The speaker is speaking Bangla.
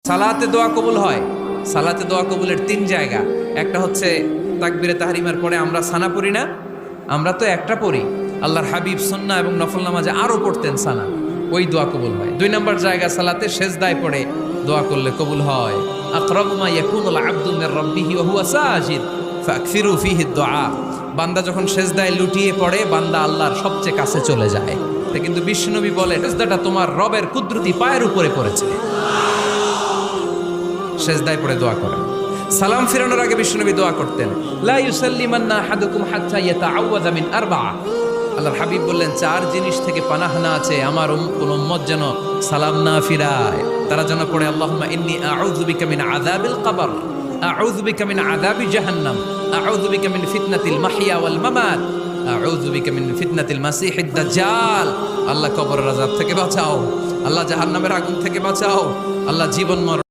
সালাতে দোয়া কবুল হয়। সালাতে দোয়া কবুলের 3 জায়গা। একটা হচ্ছে তাকবীরে তাহরিমার পরে আমরা সানা পড়ি না, আমরা তো একটা পড়ি। আল্লাহর হাবিব সুন্নাহ এবং নফল নামাজে আরো পড়তেন সানা, ওই দোয়া কবুল হয়। 2 নম্বর জায়গা সালাতে সেজদায় পড়ে দোয়া করলে কবুল হয়। আকরাবু মা ইয়াকুনুল আবদু মির রাব্বিহি ওয়া হুয়া সাজিদ ফাকসিরু ফিহি দুআ। বান্দা যখন সেজদায় লুটিয়ে পড়ে বান্দা আল্লাহর সবচেয়ে কাছে চলে যায়। কিন্তু বিশ্বনবী বলে সেজদাটা তোমার রবের কুদরতি পায়ের উপরে পড়েছে। সেজদায় পড়ে দোয়া করেন। সালাম ফিরানোর আগে বিশ্বনবী দোয়া করতেন, লা ইউসাল্লিমান্না আহাদুকুম হাত্তা ইয়াতাআওয়াযা মিন আরবা'a। আল্লাহর হাবিব বললেন 4 জিনিস থেকে পানাহ না আছে আমার কোন উম্মত যেন সালাম না ফিরায়। তারা যেন পড়ে আল্লাহুম্মা ইন্নী আউযু বিকা মিন আযাবিল কবর, আউযু বিকা মিন আযাবি জাহান্নাম, আউযু বিকা মিন ফিতনাতিল মাহইয়া ওয়াল মামাত, আউযু বিকা মিন ফিতনাতিল মাসিহিদ দাজ্জাল। আল্লাহ কবরের আযাব থেকে বাঁচাও, আল্লাহ জাহান্নামের আগুন থেকে বাঁচাও, আল্লাহ জীবন মরণ